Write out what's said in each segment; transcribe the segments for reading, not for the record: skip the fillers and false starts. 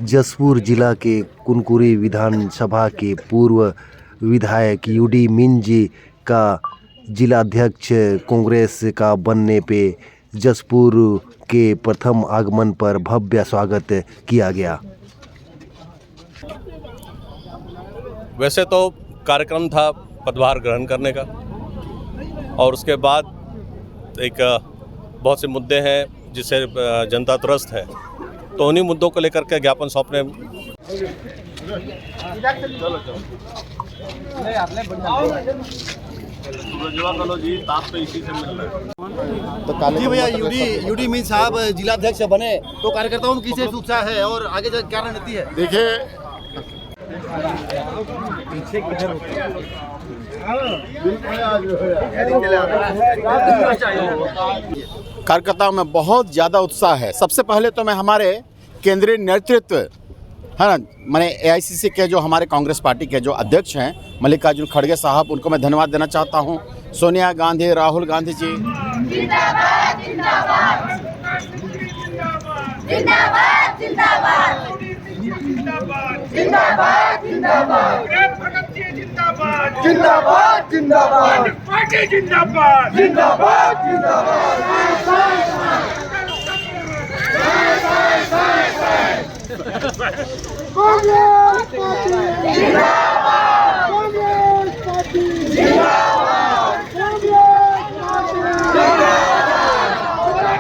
जसपुर जिला के कुनकुरी विधानसभा के पूर्व विधायक यूडी मिंज का जिलाध्यक्ष कांग्रेस का बनने पे जसपुर के प्रथम आगमन पर भव्य स्वागत किया गया। वैसे तो कार्यक्रम था पदभार ग्रहण करने का और उसके बाद एक बहुत से मुद्दे हैं जिससे जनता त्रस्त है, तो उन्हीं मुद्दों को लेकर के ज्ञापन सौंपने। जी भैया, यूडी मिंज साहब जिलाध्यक्ष बने तो कार्यकर्ताओं में किस उत्साह है और आगे क्या रणनीति है? देखिए, कार्यकर्ताओं में बहुत ज़्यादा उत्साह है। सबसे पहले तो मैं हमारे केंद्रीय नेतृत्व है ना, मैंने एआईसीसी के जो हमारे कांग्रेस पार्टी के जो अध्यक्ष हैं मल्लिकार्जुन खड़गे साहब, उनको मैं धन्यवाद देना चाहता हूं। सोनिया गांधी, राहुल गांधी जी जिंदाबाद जिंदाबाद जिंदाबाद जिंदाबाद जिंदाबाद जिंदाबाद जिंदाबाद जिंदाबाद जिंदाबाद पार्टी जिंदाबाद जिंदाबाद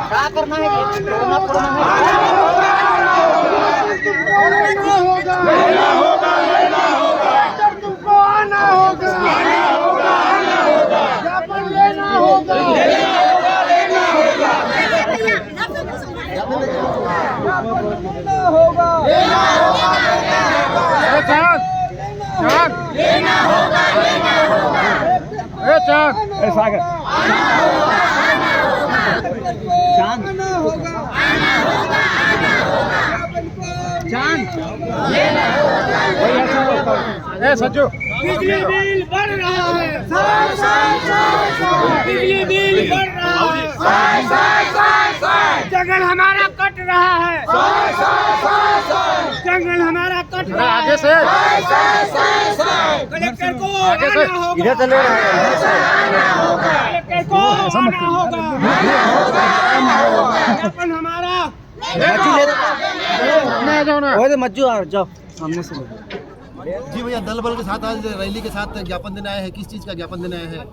क्या करना है? तुमको आना होगा, ज्ञापन लेना होगा, सज्जू बिजली बिल बढ़ रहा है, बिजली बिल बढ़ रहा है, जंगल हमारा कट रहा है, जंगल हमारा कट रहा है। आगे से कलेक्टर को आना होगा, इधर चले कलेक्टर को आना होगा, ज्ञापन हमारा मज्जू जाओ सामने से। जी भैया, दल बल के साथ आज रैली के साथ ज्ञापन देने आए हैं, किस चीज़ का ज्ञापन देने आए हैं?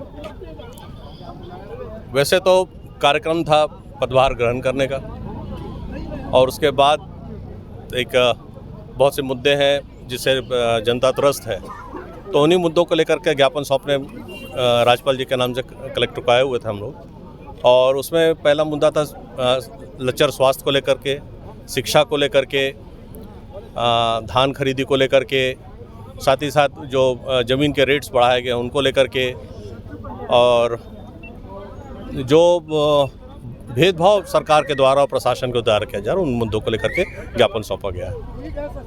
वैसे तो कार्यक्रम था पदभार ग्रहण करने का और उसके बाद एक बहुत से मुद्दे हैं जिससे जनता त्रस्त है, तो उन्हीं मुद्दों को लेकर के ज्ञापन सौंपने राज्यपाल जी के नाम से कलेक्टर को आए हुए थे हम लोग। और उसमें पहला मुद्दा था लचर स्वास्थ्य को लेकर के, शिक्षा को लेकर के, धान खरीदी को लेकर के, साथ ही साथ जो ज़मीन के रेट्स बढ़ाए गए उनको लेकर के, और जो भेदभाव सरकार के द्वारा और प्रशासन के द्वारा किया जा रहा है उन मुद्दों को लेकर के ज्ञापन सौंपा गया है।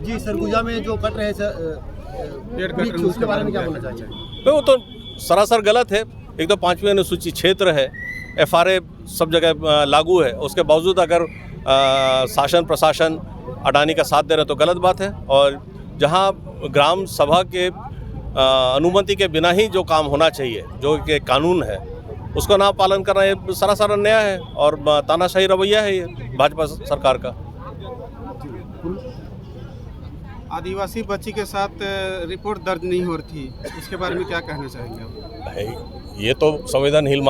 जी, सरगुजा में जो कट रहे हैं उसके बारे में क्या बोलना चाहिए? वो तो सरासर गलत है। एक तो 5वीं अनुसूची क्षेत्र है, FRA सब जगह लागू है, उसके बावजूद अगर शासन प्रशासन अडानी का साथ दे रहे तो गलत बात है। और जहां ग्राम सभा के अनुमति के बिना ही जो काम होना चाहिए, जो कि कानून है, उसका ना पालन करना ये सरासर अन्याय है और तानाशाही रवैया है ये भाजपा सरकार का। आदिवासी बच्ची के साथ रिपोर्ट दर्ज नहीं हो रही थी, उसके बारे में क्या कहना चाहेंगे आप? भाई, ये तो संवेदनहीन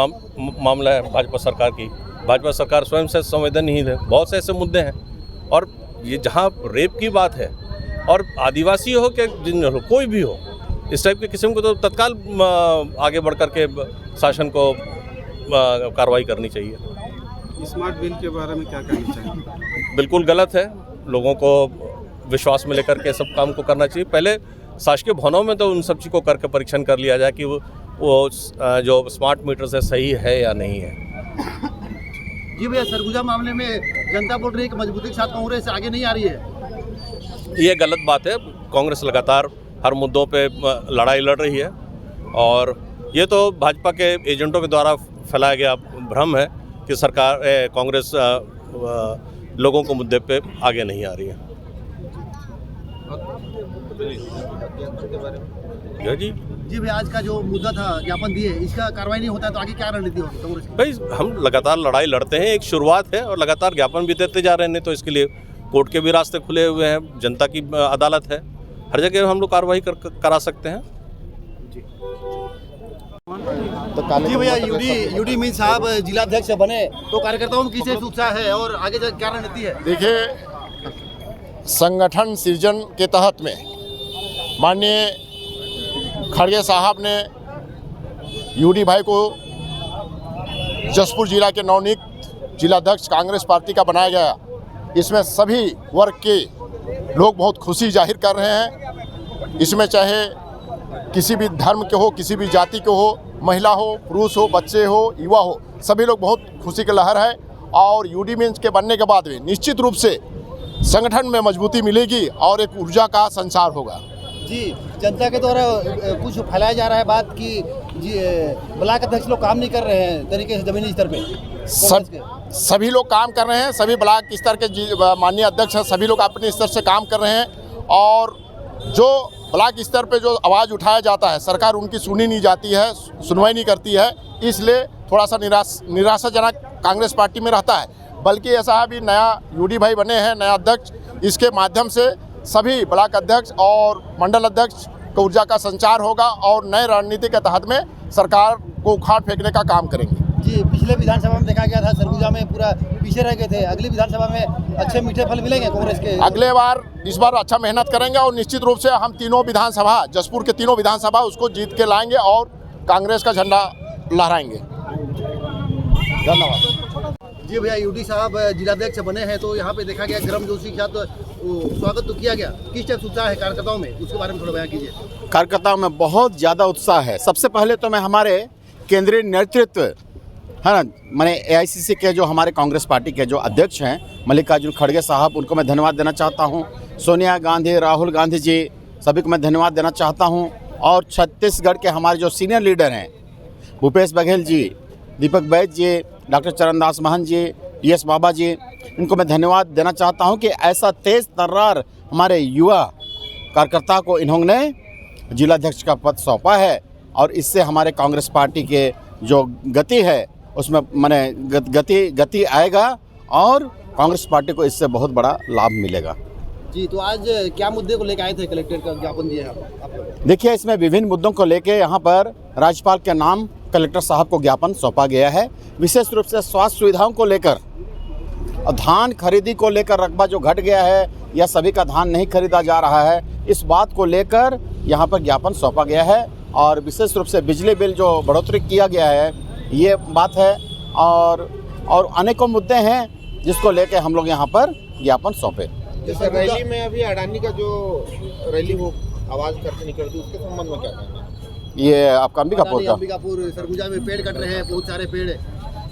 मामला है भाजपा सरकार की। भाजपा सरकार स्वयं से संवेदनहीन है। बहुत से ऐसे मुद्दे हैं, और ये जहाँ रेप की बात है, और आदिवासी हो कि जिन हो, कोई भी हो, इस टाइप के किस्म को तो तत्काल आगे बढ़ कर के शासन को कार्रवाई करनी चाहिए। स्मार्ट बिल के बारे में क्या कहना चाहिए? बिल्कुल गलत है। लोगों को विश्वास में लेकर के सब काम को करना चाहिए। पहले शासकीय भवनों में तो उन सब चीज़ को करके परीक्षण कर लिया जाए कि वो जो स्मार्ट मीटर से सही है या नहीं है। जी भैया, सरगुजा मामले में जनता बोल रही है कि मजबूती के साथ कांग्रेस आगे नहीं आ रही है। ये गलत बात है। कांग्रेस लगातार हर मुद्दों पे लड़ाई लड़ रही है, और ये तो भाजपा के एजेंटों के द्वारा फैलाया गया भ्रम है कि सरकार कांग्रेस लोगों को मुद्दे पे आगे नहीं आ रही है। जी जी भाई, आज का जो मुद्दा था ज्ञापन दिए, इसका कार्रवाई नहीं होता है तो आगे क्या रणनीति होगी कांग्रेस की? भाई हम लगातार लड़ाई लड़ते हैं, एक शुरुआत है और लगातार ज्ञापन भी देते जा रहे हैं। तो इसके लिए कोर्ट के भी रास्ते खुले हुए हैं, जनता की अदालत है, हर जगह हम लोग कार्रवाई करा सकते हैं। जी भैया, यूडी मीन साहब जिलाध्यक्ष बने तो कार्यकर्ताओं में किस उत्साह है और आगे क्या रणनीति है? देखिए, संगठन सृजन के तहत में माननीय खड़गे साहब ने यूडी भाई को जसपुर जिला के नवनियुक्त जिलाध्यक्ष कांग्रेस पार्टी का बनाया गया। इसमें सभी वर्ग के लोग बहुत खुशी जाहिर कर रहे हैं। इसमें चाहे किसी भी धर्म के हो, किसी भी जाति के हो, महिला हो, पुरुष हो, बच्चे हो, युवा हो, सभी लोग बहुत खुशी की लहर है। और यूडी मीन्स के बनने के बाद भी निश्चित रूप से संगठन में मजबूती मिलेगी और एक ऊर्जा का संचार होगा। जी, जनता के द्वारा कुछ फैलाया जा रहा है बात कि जी ब्लॉक अध्यक्ष लोग काम नहीं कर रहे हैं तरीके से जमीनी स्तर पे। सभी लोग काम कर रहे हैं, सभी ब्लॉक स्तर के माननीय अध्यक्ष हैं, सभी लोग अपने स्तर से काम कर रहे हैं। और जो ब्लॉक स्तर पे जो आवाज़ उठाया जाता है, सरकार उनकी सुनी नहीं जाती है, सुनवाई नहीं करती है, इसलिए थोड़ा सा निराशाजनक कांग्रेस पार्टी में रहता है। बल्कि ऐसा अभी नया यूडी भाई बने हैं, नया अध्यक्ष, इसके माध्यम से सभी ब्लॉक अध्यक्ष और मंडल अध्यक्ष को ऊर्जा का संचार होगा और नए रणनीति के तहत में सरकार को उखाड़ फेंकने का काम करेंगे। जी, पिछले विधानसभा में देखा गया था सरगुजा में पूरा पीछे रह गए थे। अगली विधानसभा में अच्छे मीठे फल मिलेंगे कांग्रेस के? अगले बार इस बार अच्छा मेहनत करेंगे और निश्चित रूप से हम तीनों विधानसभा, जसपुर के तीनों विधानसभा उसको जीत के लाएंगे और कांग्रेस का झंडा लहराएंगे। धन्यवाद। जी भैया, यूडी साहब जिलाध्यक्ष बने हैं तो यहाँ पे देखा गया गर्मजोशी के साथ स्वागत तो किया गया। किस टाइप उत्साह है कार्यकर्ताओं में, उसके बारे में थोड़ा बयान कीजिए। कार्यकर्ताओं में बहुत ज़्यादा उत्साह है। सबसे पहले तो मैं हमारे केंद्रीय नेतृत्व है ना, मैंने एआईसीसी के जो हमारे कांग्रेस पार्टी के जो अध्यक्ष हैं मल्लिकार्जुन खड़गे साहब, उनको मैं धन्यवाद देना चाहता हूं। सोनिया गांधी, राहुल गांधी जी, सभी को मैं धन्यवाद देना चाहता हूं। और छत्तीसगढ़ के हमारे जो सीनियर लीडर हैं, भूपेश बघेल जी, दीपक बैद जी, डॉक्टर चरणदास महंत जी, PS बाबा जी, इनको मैं धन्यवाद देना चाहता हूं कि ऐसा तेज़ तर्रार हमारे युवा कार्यकर्ता को इन्होंने जिलाध्यक्ष का पद सौंपा है। और इससे हमारे कांग्रेस पार्टी के जो गति है उसमें माने गति आएगा और कांग्रेस पार्टी को इससे बहुत बड़ा लाभ मिलेगा। जी, तो आज क्या मुद्दे को लेकर आए थे, कलेक्टर का ज्ञापन दिया आप? देखिए, इसमें विभिन्न मुद्दों को लेके यहाँ पर राज्यपाल के नाम कलेक्टर साहब को ज्ञापन सौंपा गया है। विशेष रूप से स्वास्थ्य सुविधाओं को लेकर और धान खरीदी को लेकर रकबा जो घट गया है या सभी का धान नहीं खरीदा जा रहा है, इस बात को लेकर यहाँ पर ज्ञापन सौंपा गया है। और विशेष रूप से बिजली बिल जो बढ़ोतरी किया गया है, ये बात है। और अनेकों मुद्दे हैं जिसको लेकर हम लोग यहाँ पर ज्ञापन सौंपे। जैसे रैली में अभी अडानी का जो रैली वो आवाज़ करके निकल दी, उसके संबंध में क्या कहना है? ये आपका अंबिकापुर का सरगुजा में पेड़ कट रहे हैं, बहुत सारे पेड़।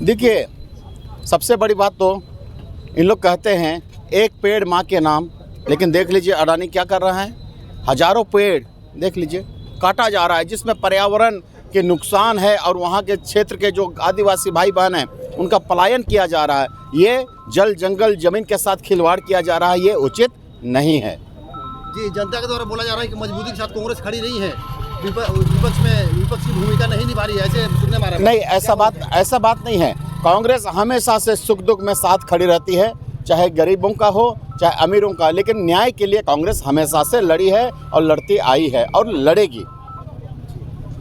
देखिए, सबसे बड़ी बात तो इन लोग कहते हैं एक पेड़ माँ के नाम, लेकिन देख लीजिए अडानी क्या कर रहा है, हजारों पेड़ देख लीजिए काटा जा रहा है, जिसमें पर्यावरण के नुकसान है और वहाँ के क्षेत्र के जो आदिवासी भाई बहन हैं उनका पलायन किया जा रहा है। ये जल जंगल जमीन के साथ खिलवाड़ किया जा रहा है, ये उचित नहीं है। जी, जनता के द्वारा बोला जा रहा है कि मजबूती के साथ कांग्रेस खड़ी नहीं है, विपक्ष की भूमिका नहीं निभा रही है, ऐसे सुनने में आ रहा है। नहीं, ऐसा बात नहीं है। कांग्रेस हमेशा से सुख दुख में साथ खड़ी रहती है, चाहे गरीबों का हो चाहे अमीरों का, लेकिन न्याय के लिए कांग्रेस हमेशा से लड़ी है और लड़ती आई है और लड़ेगी।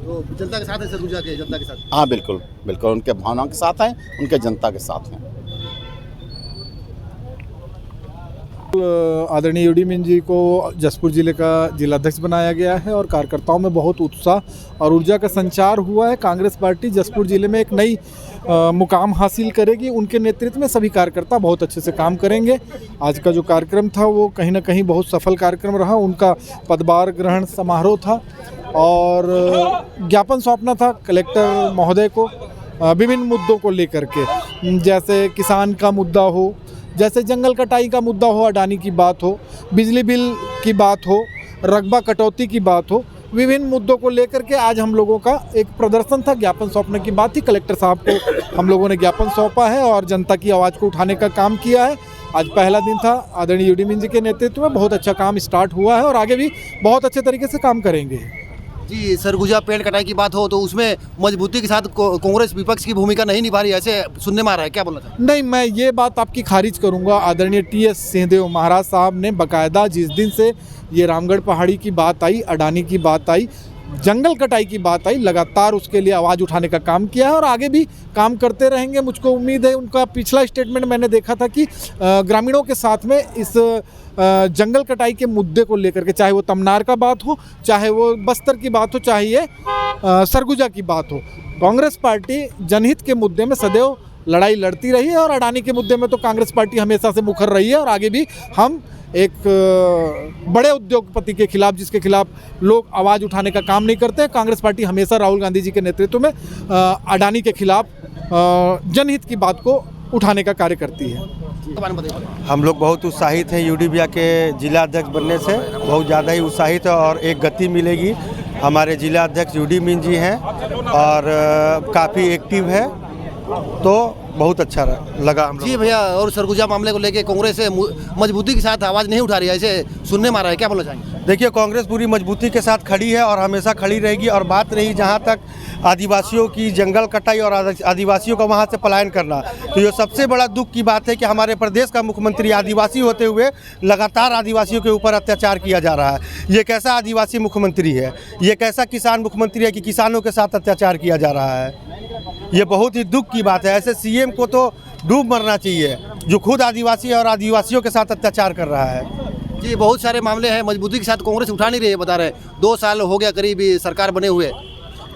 तो जनता के साथ है, सरगुजा के जनता के साथ? हाँ, बिल्कुल बिल्कुल, उनके भावनाओं के साथ हैं, उनके जनता के साथ हैं। आदरणीय यूडी मीन जी को जसपुर जिले का जिलाध्यक्ष बनाया गया है और कार्यकर्ताओं में बहुत उत्साह और ऊर्जा का संचार हुआ है। कांग्रेस पार्टी जसपुर जिले में एक नई मुकाम हासिल करेगी। उनके नेतृत्व में सभी कार्यकर्ता बहुत अच्छे से काम करेंगे। आज का जो कार्यक्रम था वो कहीं ना कहीं बहुत सफल कार्यक्रम रहा। उनका पदभार ग्रहण समारोह था और ज्ञापन सौंपना था कलेक्टर महोदय को विभिन्न मुद्दों को लेकर के, जैसे किसान का मुद्दा हो, जैसे जंगल कटाई का मुद्दा हो, अडानी की बात हो, बिजली बिल की बात हो, रकबा कटौती की बात हो, विभिन्न मुद्दों को लेकर के आज हम लोगों का एक प्रदर्शन था। ज्ञापन सौंपने की बात थी, कलेक्टर साहब को हम लोगों ने ज्ञापन सौंपा है और जनता की आवाज़ को उठाने का काम किया है। आज पहला दिन था। आदरणीय यूडी मीणा जी के नेतृत्व में बहुत अच्छा काम स्टार्ट हुआ है और आगे भी बहुत अच्छे तरीके से काम करेंगे। जी, सरगुजा पेड़ कटाई की बात हो तो उसमें मजबूती के साथ कांग्रेस विपक्ष की भूमिका नहीं निभा रही है, ऐसे सुनने में आ रहा है, क्या बोलना चाहते नहीं, मैं ये बात आपकी खारिज करूंगा। आदरणीय टी.एस. सिंहदेव महाराज साहब ने बाकायदा जिस दिन से ये रामगढ़ पहाड़ी की बात आई, अडानी की बात आई, जंगल कटाई की बात आई, लगातार उसके लिए आवाज़ उठाने का काम किया है और आगे भी काम करते रहेंगे। मुझको उम्मीद है, उनका पिछला स्टेटमेंट मैंने देखा था कि ग्रामीणों के साथ में इस जंगल कटाई के मुद्दे को लेकर के, चाहे वो तमनार का बात हो, चाहे वो बस्तर की बात हो, चाहे ये सरगुजा की बात हो, कांग्रेस पार्टी जनहित के मुद्दे में सदैव लड़ाई लड़ती रही है और अडानी के मुद्दे में तो कांग्रेस पार्टी हमेशा से मुखर रही है और आगे भी हम एक बड़े उद्योगपति के खिलाफ, जिसके खिलाफ लोग आवाज़ उठाने का काम नहीं करते, कांग्रेस पार्टी हमेशा राहुल गांधी जी के नेतृत्व में अडानी के खिलाफ जनहित की बात को उठाने का कार्य करती है। हम लोग बहुत उत्साहित हैं यूडी बिया के जिला अध्यक्ष बनने से, बहुत ज़्यादा ही उत्साहित है और एक गति मिलेगी। हमारे जिला अध्यक्ष यूडी मीणा जी हैं और काफ़ी एक्टिव है, तो बहुत अच्छा लगा हम लोग। जी भैया, और सरगुजा मामले को लेके कांग्रेस से मजबूती के साथ आवाज़ नहीं उठा रही है, ऐसे सुनने में आ रहा है, क्या बोलना चाहेंगे? देखिए, कांग्रेस पूरी मजबूती के साथ खड़ी है और हमेशा खड़ी रहेगी। और बात रही जहाँ तक आदिवासियों की जंगल कटाई और आदिवासियों का वहाँ से पलायन करना, तो ये सबसे बड़ा दुख की बात है कि हमारे प्रदेश का मुख्यमंत्री आदिवासी होते हुए लगातार आदिवासियों के ऊपर अत्याचार किया जा रहा है। ये कैसा आदिवासी मुख्यमंत्री है? ये कैसा किसान मुख्यमंत्री है कि किसानों के साथ अत्याचार किया जा रहा है? ये बहुत ही दुख की बात है। ऐसे सीएम को तो डूब मरना चाहिए, जो खुद आदिवासी और आदिवासियों के साथ अत्याचार कर रहा है। जी, बहुत सारे मामले हैं, मजबूती के साथ कांग्रेस उठा नहीं रही है, बता रहे 2 साल हो गया करीब सरकार बने हुए।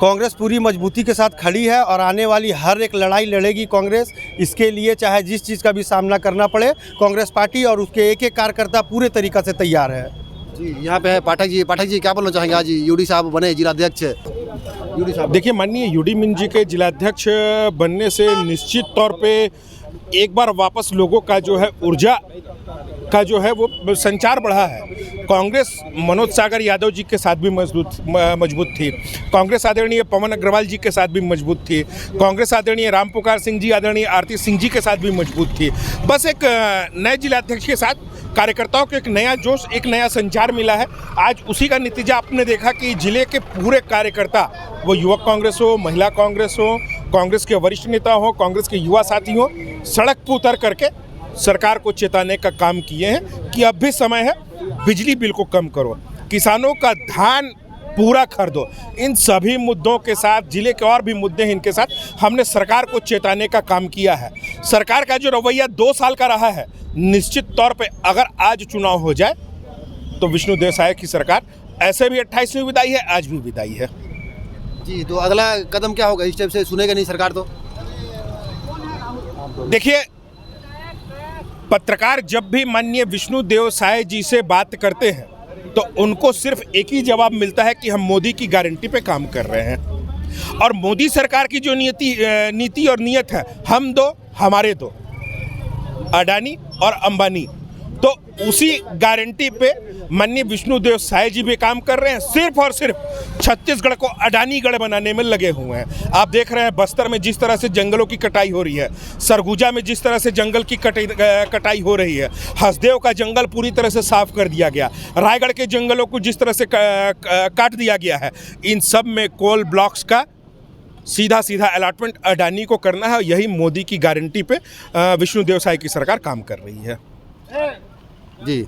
कांग्रेस पूरी मजबूती के साथ खड़ी है और आने वाली हर एक लड़ाई लड़ेगी कांग्रेस। इसके लिए चाहे जिस चीज़ का भी सामना करना पड़े, कांग्रेस पार्टी और उसके एक एक कार्यकर्ता पूरे तरीक़ा से तैयार है। जी, यहाँ पे है पाठक जी। पाठक जी, क्या बोलना चाहेंगे? आज यूडी साहब बने जिलाध्यक्ष। यूडी साहब, देखिए, माननीय यूडी मीणा जी के जिलाध्यक्ष बनने से निश्चित तौर पे एक बार वापस लोगों का जो है ऊर्जा का जो है वो संचार बढ़ा है। कांग्रेस मनोज सागर यादव जी के साथ भी मजबूत थी, कांग्रेस आदरणीय पवन अग्रवाल जी के साथ भी मजबूत थी, कांग्रेस आदरणीय राम पुकार सिंह जी, आदरणीय आरती सिंह जी के साथ भी मजबूत थी। बस एक नए जिलाध्यक्ष के साथ कार्यकर्ताओं को एक नया जोश, एक नया संचार मिला है। आज उसी का नतीजा आपने देखा कि जिले के पूरे कार्यकर्ता, वो युवक कांग्रेस हो, महिला कांग्रेस हो, कांग्रेस के वरिष्ठ नेता हो, कांग्रेस के युवा साथी हो, सड़क पर उतर करके सरकार को चेताने का काम किए हैं कि अब भी समय है, बिजली बिल को कम करो, किसानों का धान पूरा खरीदो। इन सभी मुद्दों के साथ, जिले के और भी मुद्दे हैं, इनके साथ हमने सरकार को चेताने का काम किया है। सरकार का जो रवैया 2 साल का रहा है, निश्चित तौर पे अगर आज चुनाव हो जाए तो विष्णुदेव साय की सरकार ऐसे भी 28 में विदाई है, आज भी विदाई है। जी, तो अगला कदम क्या होगा? इस टाइप से सुनेगा नहीं सरकार तो? देखिए, पत्रकार जब भी माननीय विष्णुदेव साय जी से बात करते हैं तो उनको सिर्फ एक ही जवाब मिलता है कि हम मोदी की गारंटी पे काम कर रहे हैं। और मोदी सरकार की जो नीति और नीयत है, हम दो हमारे दो, अडानी और अंबानी, तो उसी गारंटी पे माननीय विष्णुदेव साय जी भी काम कर रहे हैं। सिर्फ और सिर्फ छत्तीसगढ़ को अडानीगढ़ बनाने में लगे हुए हैं। आप देख रहे हैं बस्तर में जिस तरह से जंगलों की कटाई हो रही है, सरगुजा में जिस तरह से जंगल की कटाई हो रही है, हसदेव का जंगल पूरी तरह से साफ कर दिया गया, रायगढ़ के जंगलों को जिस तरह से काट दिया गया है, इन सब में कोल ब्लॉक्स का सीधा सीधा अलॉटमेंट अडानी को करना है। यही मोदी की गारंटी पे विष्णुदेव साय की सरकार काम कर रही है। जी।